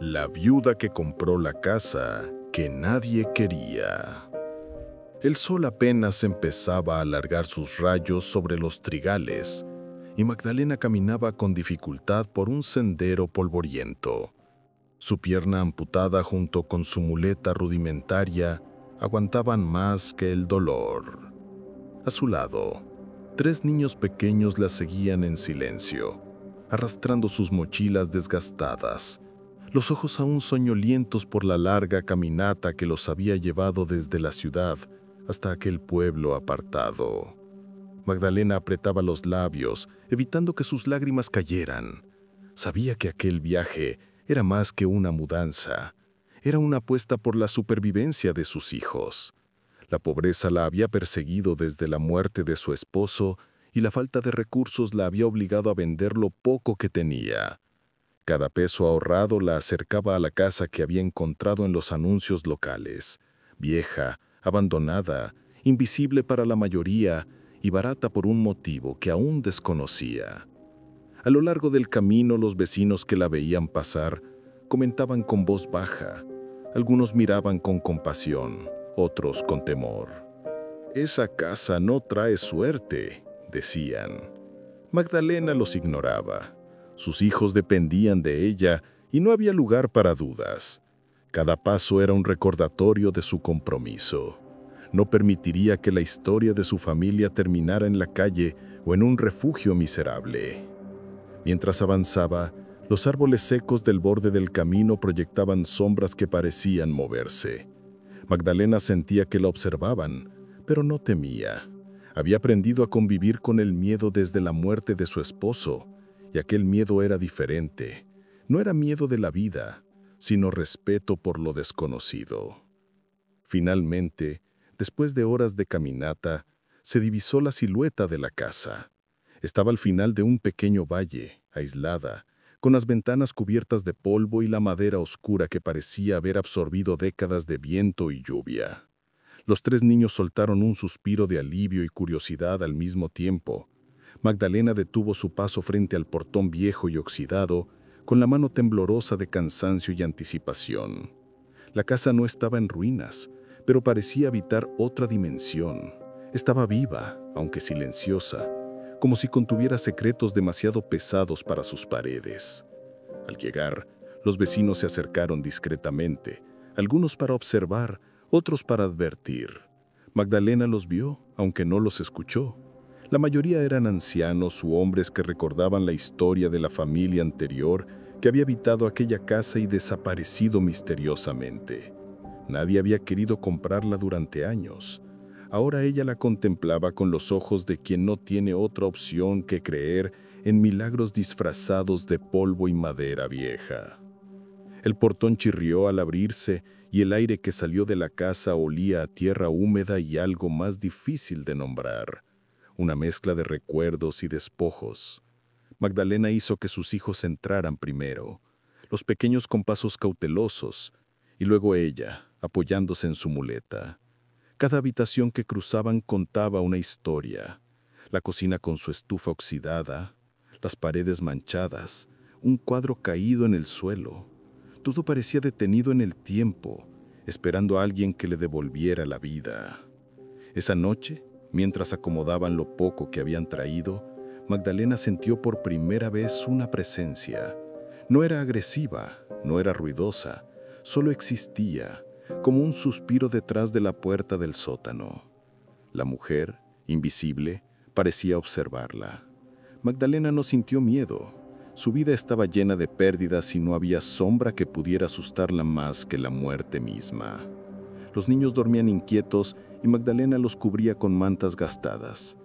La viuda que compró la casa que nadie quería. El sol apenas empezaba a alargar sus rayos sobre los trigales, y Magdalena caminaba con dificultad por un sendero polvoriento. Su pierna amputada junto con su muleta rudimentaria aguantaban más que el dolor. A su lado, 3 niños pequeños la seguían en silencio, arrastrando sus mochilas desgastadas, los ojos aún soñolientos por la larga caminata que los había llevado desde la ciudad hasta aquel pueblo apartado. Magdalena apretaba los labios, evitando que sus lágrimas cayeran. Sabía que aquel viaje era más que una mudanza, era una apuesta por la supervivencia de sus hijos. La pobreza la había perseguido desde la muerte de su esposo y la falta de recursos la había obligado a vender lo poco que tenía. Cada peso ahorrado la acercaba a la casa que había encontrado en los anuncios locales, vieja, abandonada, invisible para la mayoría y barata por un motivo que aún desconocía. A lo largo del camino, los vecinos que la veían pasar comentaban con voz baja. Algunos miraban con compasión, otros con temor. «Esa casa no trae suerte», decían. Magdalena los ignoraba. Sus hijos dependían de ella y no había lugar para dudas. Cada paso era un recordatorio de su compromiso. No permitiría que la historia de su familia terminara en la calle o en un refugio miserable. Mientras avanzaba, los árboles secos del borde del camino proyectaban sombras que parecían moverse. Magdalena sentía que la observaban, pero no temía. Había aprendido a convivir con el miedo desde la muerte de su esposo, y aquel miedo era diferente. No era miedo de la vida, sino respeto por lo desconocido. Finalmente, después de horas de caminata, se divisó la silueta de la casa. Estaba al final de un pequeño valle, aislada, con las ventanas cubiertas de polvo y la madera oscura que parecía haber absorbido décadas de viento y lluvia. Los 3 niños soltaron un suspiro de alivio y curiosidad al mismo tiempo. Magdalena detuvo su paso frente al portón viejo y oxidado, con la mano temblorosa de cansancio y anticipación. La casa no estaba en ruinas, pero parecía habitar otra dimensión. Estaba viva, aunque silenciosa, como si contuviera secretos demasiado pesados para sus paredes. Al llegar, los vecinos se acercaron discretamente, algunos para observar, otros para advertir. Magdalena los vio, aunque no los escuchó. La mayoría eran ancianos u hombres que recordaban la historia de la familia anterior que había habitado aquella casa y desaparecido misteriosamente. Nadie había querido comprarla durante años. Ahora ella la contemplaba con los ojos de quien no tiene otra opción que creer en milagros disfrazados de polvo y madera vieja. El portón chirrió al abrirse y el aire que salió de la casa olía a tierra húmeda y algo más difícil de nombrar. Una mezcla de recuerdos y despojos. Magdalena hizo que sus hijos entraran primero, los pequeños con pasos cautelosos, y luego ella, apoyándose en su muleta. Cada habitación que cruzaban contaba una historia. La cocina con su estufa oxidada, las paredes manchadas, un cuadro caído en el suelo. Todo parecía detenido en el tiempo, esperando a alguien que le devolviera la vida. Esa noche, mientras acomodaban lo poco que habían traído, Magdalena sintió por primera vez una presencia. No era agresiva, no era ruidosa, solo existía, como un suspiro detrás de la puerta del sótano. La mujer, invisible, parecía observarla. Magdalena no sintió miedo. Su vida estaba llena de pérdidas y no había sombra que pudiera asustarla más que la muerte misma. Los niños dormían inquietos y Magdalena los cubría con mantas gastadas.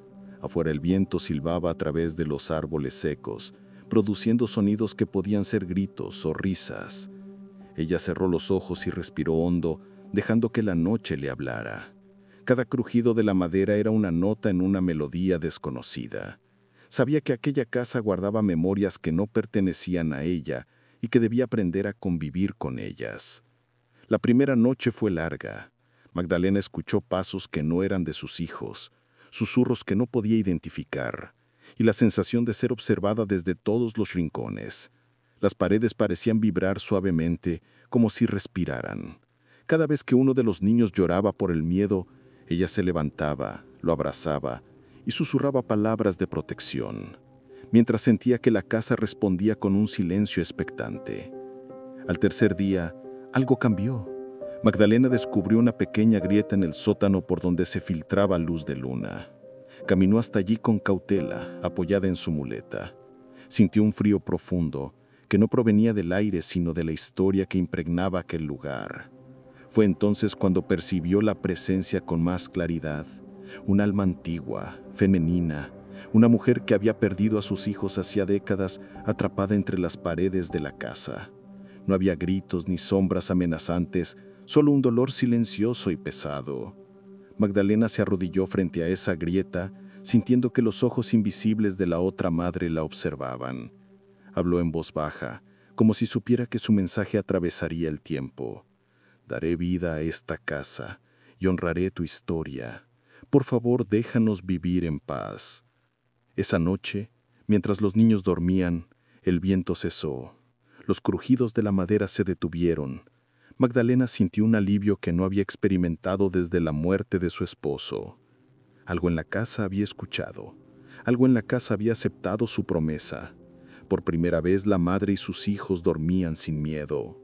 Afuera el viento silbaba a través de los árboles secos, produciendo sonidos que podían ser gritos o risas. Ella cerró los ojos y respiró hondo, dejando que la noche le hablara. Cada crujido de la madera era una nota en una melodía desconocida. Sabía que aquella casa guardaba memorias que no pertenecían a ella y que debía aprender a convivir con ellas. La primera noche fue larga. Magdalena escuchó pasos que no eran de sus hijos, susurros que no podía identificar, y la sensación de ser observada desde todos los rincones. Las paredes parecían vibrar suavemente, como si respiraran. Cada vez que uno de los niños lloraba por el miedo, ella se levantaba, lo abrazaba y susurraba palabras de protección, mientras sentía que la casa respondía con un silencio expectante. Al tercer día, algo cambió. Magdalena descubrió una pequeña grieta en el sótano por donde se filtraba luz de luna. Caminó hasta allí con cautela, apoyada en su muleta. Sintió un frío profundo, que no provenía del aire sino de la historia que impregnaba aquel lugar. Fue entonces cuando percibió la presencia con más claridad. Un alma antigua, femenina, una mujer que había perdido a sus hijos hacía décadas, atrapada entre las paredes de la casa. No había gritos ni sombras amenazantes, solo un dolor silencioso y pesado. Magdalena se arrodilló frente a esa grieta, sintiendo que los ojos invisibles de la otra madre la observaban. Habló en voz baja, como si supiera que su mensaje atravesaría el tiempo. Daré vida a esta casa y honraré tu historia. Por favor, déjanos vivir en paz. Esa noche, mientras los niños dormían, el viento cesó. Los crujidos de la madera se detuvieron. Magdalena sintió un alivio que no había experimentado desde la muerte de su esposo. Algo en la casa había escuchado. Algo en la casa había aceptado su promesa. Por primera vez la madre y sus hijos dormían sin miedo.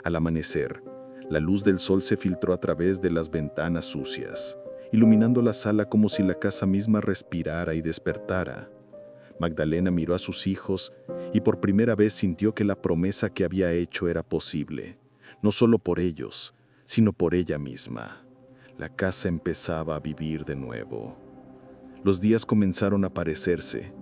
Al amanecer, la luz del sol se filtró a través de las ventanas sucias, iluminando la sala como si la casa misma respirara y despertara. Magdalena miró a sus hijos y por primera vez sintió que la promesa que había hecho era posible. No solo por ellos, sino por ella misma. La casa empezaba a vivir de nuevo. Los días comenzaron a parecerse.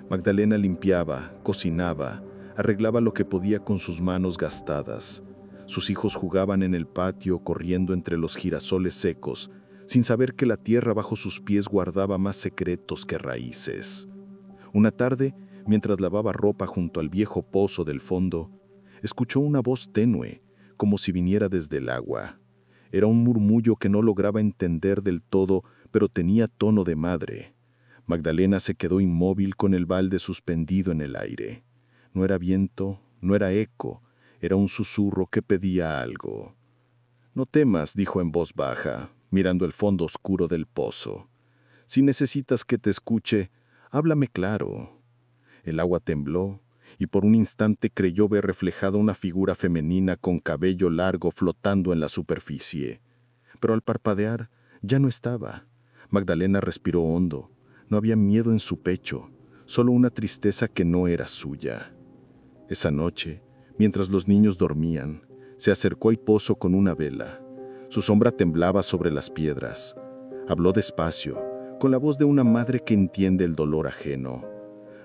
Magdalena limpiaba, cocinaba, arreglaba lo que podía con sus manos gastadas. Sus hijos jugaban en el patio, corriendo entre los girasoles secos, sin saber que la tierra bajo sus pies guardaba más secretos que raíces. Una tarde, mientras lavaba ropa junto al viejo pozo del fondo, escuchó una voz tenue, como si viniera desde el agua. Era un murmullo que no lograba entender del todo, pero tenía tono de madre. Magdalena se quedó inmóvil con el balde suspendido en el aire. No era viento, no era eco, era un susurro que pedía algo. «No temas», dijo en voz baja, mirando el fondo oscuro del pozo. «Si necesitas que te escuche, háblame claro». El agua tembló, y por un instante creyó ver reflejada una figura femenina con cabello largo flotando en la superficie. Pero al parpadear, ya no estaba. Magdalena respiró hondo. No había miedo en su pecho, solo una tristeza que no era suya. Esa noche, mientras los niños dormían, se acercó al pozo con una vela. Su sombra temblaba sobre las piedras. Habló despacio, con la voz de una madre que entiende el dolor ajeno.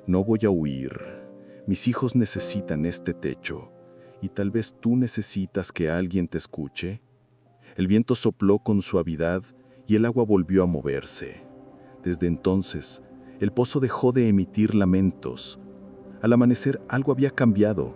«No voy a huir. Mis hijos necesitan este techo, y tal vez tú necesitas que alguien te escuche». El viento sopló con suavidad y el agua volvió a moverse. Desde entonces, el pozo dejó de emitir lamentos. Al amanecer algo había cambiado.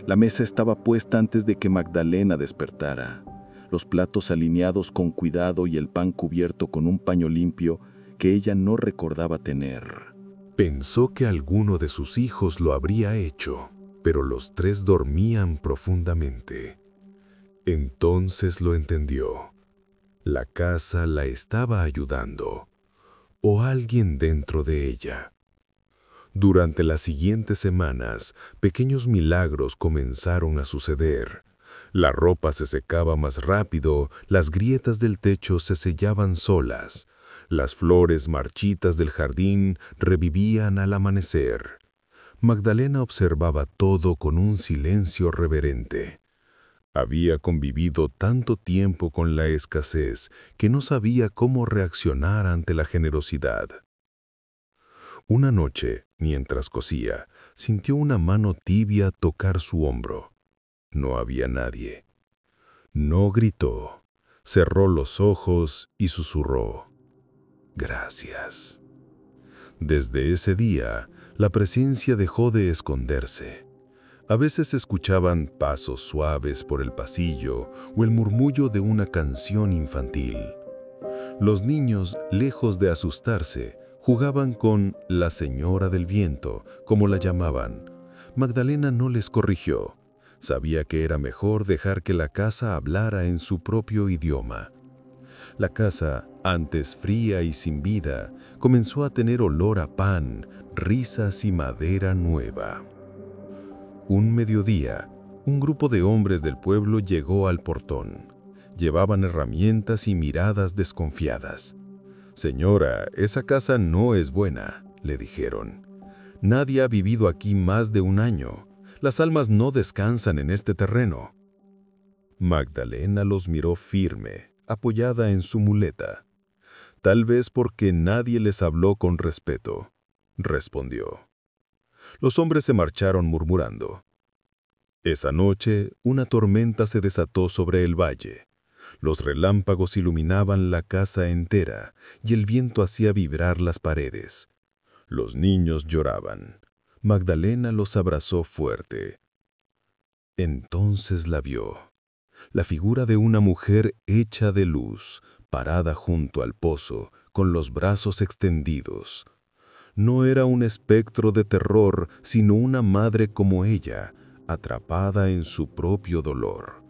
La mesa estaba puesta antes de que Magdalena despertara. Los platos alineados con cuidado y el pan cubierto con un paño limpio que ella no recordaba tener. Pensó que alguno de sus hijos lo habría hecho, pero los tres dormían profundamente. Entonces lo entendió. La casa la estaba ayudando, o alguien dentro de ella. Durante las siguientes semanas, pequeños milagros comenzaron a suceder. La ropa se secaba más rápido, las grietas del techo se sellaban solas. Las flores marchitas del jardín revivían al amanecer. Magdalena observaba todo con un silencio reverente. Había convivido tanto tiempo con la escasez que no sabía cómo reaccionar ante la generosidad. Una noche, mientras cosía, sintió una mano tibia tocar su hombro. No había nadie. No gritó, cerró los ojos y susurró: «Gracias». Desde ese día, la presencia dejó de esconderse. A veces se escuchaban pasos suaves por el pasillo o el murmullo de una canción infantil. Los niños, lejos de asustarse, jugaban con la señora del viento, como la llamaban, Magdalena no les corrigió. Sabía que era mejor dejar que la casa hablara en su propio idioma. La casa, antes fría y sin vida, comenzó a tener olor a pan, risas y madera nueva. Un mediodía, un grupo de hombres del pueblo llegó al portón. Llevaban herramientas y miradas desconfiadas. «Señora, esa casa no es buena», le dijeron. «Nadie ha vivido aquí más de un año. Las almas no descansan en este terreno». Magdalena los miró firme, apoyada en su muleta. «Tal vez porque nadie les habló con respeto», respondió. Los hombres se marcharon murmurando. Esa noche, una tormenta se desató sobre el valle. Los relámpagos iluminaban la casa entera y el viento hacía vibrar las paredes. Los niños lloraban. Magdalena los abrazó fuerte. Entonces la vio. La figura de una mujer hecha de luz, parada junto al pozo, con los brazos extendidos. No era un espectro de terror, sino una madre como ella, atrapada en su propio dolor.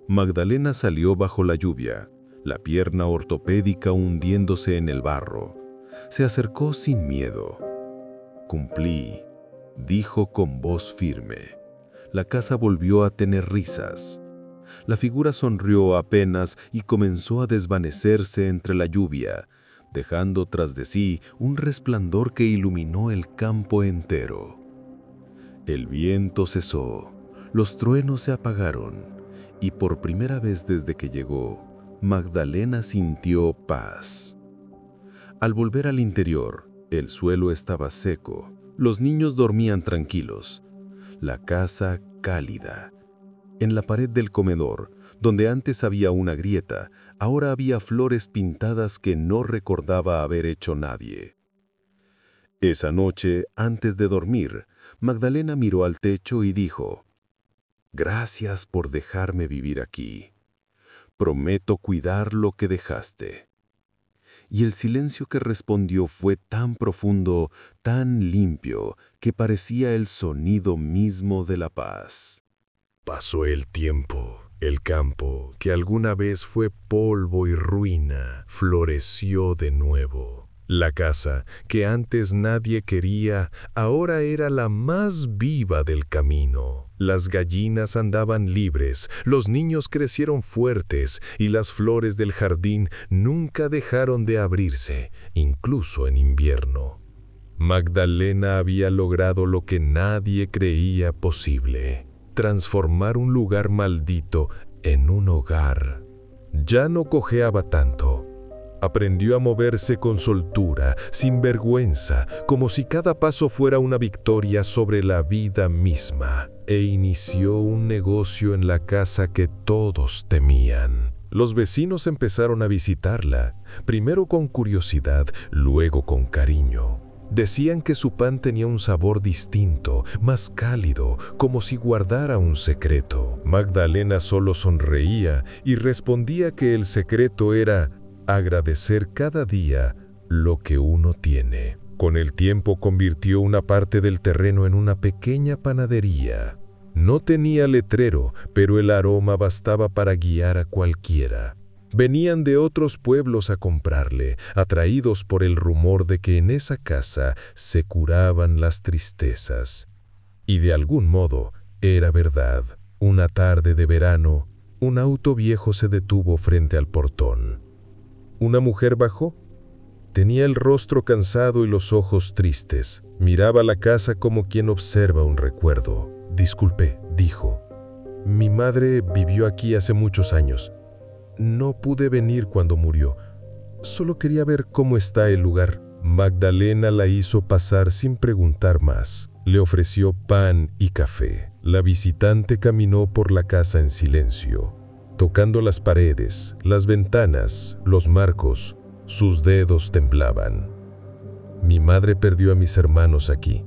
Magdalena salió bajo la lluvia, la pierna ortopédica hundiéndose en el barro. Se acercó sin miedo. «Cumplí», dijo con voz firme. La casa volvió a tener risas. La figura sonrió apenas y comenzó a desvanecerse entre la lluvia, dejando tras de sí un resplandor que iluminó el campo entero. El viento cesó, los truenos se apagaron, y por primera vez desde que llegó, Magdalena sintió paz. Al volver al interior, el suelo estaba seco, los niños dormían tranquilos, la casa cálida. En la pared del comedor, donde antes había una grieta, ahora había flores pintadas que no recordaba haber hecho nadie. Esa noche, antes de dormir, Magdalena miró al techo y dijo: «Gracias por dejarme vivir aquí. Prometo cuidar lo que dejaste». Y el silencio que respondió fue tan profundo, tan limpio, que parecía el sonido mismo de la paz. Pasó el tiempo. El campo, que alguna vez fue polvo y ruina, floreció de nuevo. La casa, que antes nadie quería, ahora era la más viva del camino. Las gallinas andaban libres, los niños crecieron fuertes y las flores del jardín nunca dejaron de abrirse, incluso en invierno. Magdalena había logrado lo que nadie creía posible: transformar un lugar maldito en un hogar. Ya no cojeaba tanto. Aprendió a moverse con soltura, sin vergüenza, como si cada paso fuera una victoria sobre la vida misma, e inició un negocio en la casa que todos temían. Los vecinos empezaron a visitarla, primero con curiosidad, luego con cariño. Decían que su pan tenía un sabor distinto, más cálido, como si guardara un secreto. Magdalena solo sonreía y respondía que el secreto era agradecer cada día lo que uno tiene. Con el tiempo convirtió una parte del terreno en una pequeña panadería. No tenía letrero, pero el aroma bastaba para guiar a cualquiera. Venían de otros pueblos a comprarle, atraídos por el rumor de que en esa casa se curaban las tristezas. Y de algún modo, era verdad. Una tarde de verano, un auto viejo se detuvo frente al portón. Una mujer bajó. Tenía el rostro cansado y los ojos tristes. Miraba la casa como quien observa un recuerdo. «Disculpe», dijo. «Mi madre vivió aquí hace muchos años. No pude venir cuando murió. Solo quería ver cómo está el lugar». Magdalena la hizo pasar sin preguntar más. Le ofreció pan y café. La visitante caminó por la casa en silencio, tocando las paredes, las ventanas, los marcos. Sus dedos temblaban. «Mi madre perdió a mis hermanos aquí.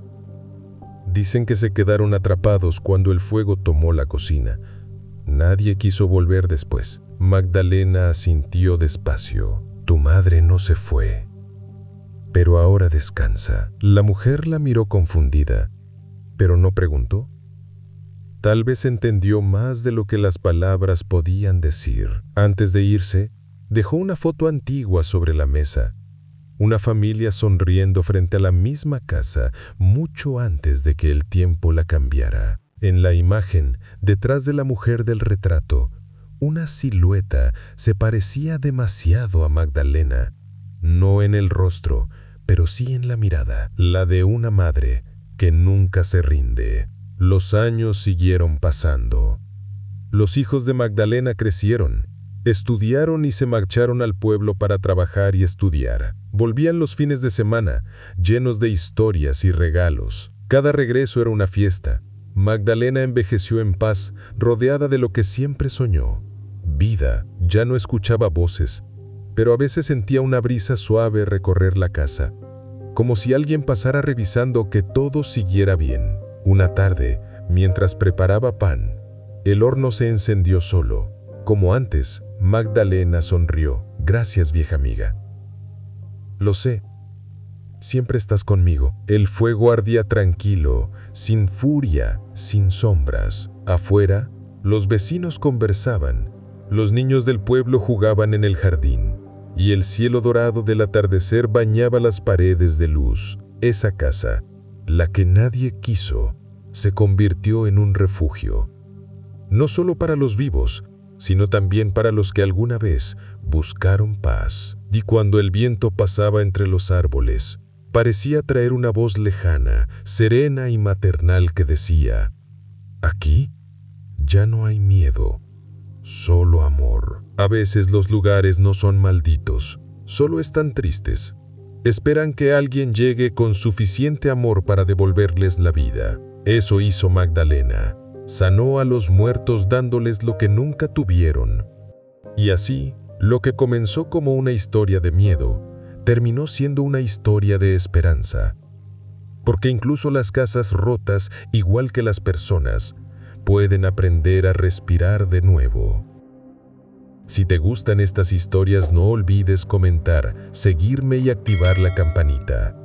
Dicen que se quedaron atrapados cuando el fuego tomó la cocina. Nadie quiso volver después». Magdalena asintió despacio. «Tu madre no se fue, pero ahora descansa». La mujer la miró confundida. pero no preguntó. Tal vez entendió más de lo que las palabras podían decir. Antes de irse, dejó una foto antigua sobre la mesa. Una familia sonriendo frente a la misma casa mucho antes de que el tiempo la cambiara. En la imagen, detrás de la mujer del retrato, una silueta se parecía demasiado a Magdalena. No en el rostro, pero sí en la mirada, la de una madre que nunca se rinde. Los años siguieron pasando. Los hijos de Magdalena crecieron, estudiaron y se marcharon al pueblo para trabajar y estudiar. Volvían los fines de semana, llenos de historias y regalos. Cada regreso era una fiesta. Magdalena envejeció en paz, rodeada de lo que siempre soñó. Vida. Ya no escuchaba voces, pero a veces sentía una brisa suave recorrer la casa, como si alguien pasara revisando que todo siguiera bien. Una tarde, mientras preparaba pan, el horno se encendió solo. Como antes, Magdalena sonrió. «Gracias, vieja amiga. Lo sé. Siempre estás conmigo». El fuego ardía tranquilo, sin furia, sin sombras. Afuera, los vecinos conversaban. Los niños del pueblo jugaban en el jardín, y el cielo dorado del atardecer bañaba las paredes de luz. Esa casa, la que nadie quiso, se convirtió en un refugio. No solo para los vivos, sino también para los que alguna vez buscaron paz. Y cuando el viento pasaba entre los árboles, parecía traer una voz lejana, serena y maternal que decía: «Aquí ya no hay miedo, solo amor». A veces los lugares no son malditos, solo están tristes. Esperan que alguien llegue con suficiente amor para devolverles la vida. Eso hizo Magdalena. Sanó a los muertos dándoles lo que nunca tuvieron. Y así, lo que comenzó como una historia de miedo, terminó siendo una historia de esperanza. Porque incluso las casas rotas, igual que las personas, pueden aprender a respirar de nuevo. Si te gustan estas historias, no olvides comentar, seguirme y activar la campanita.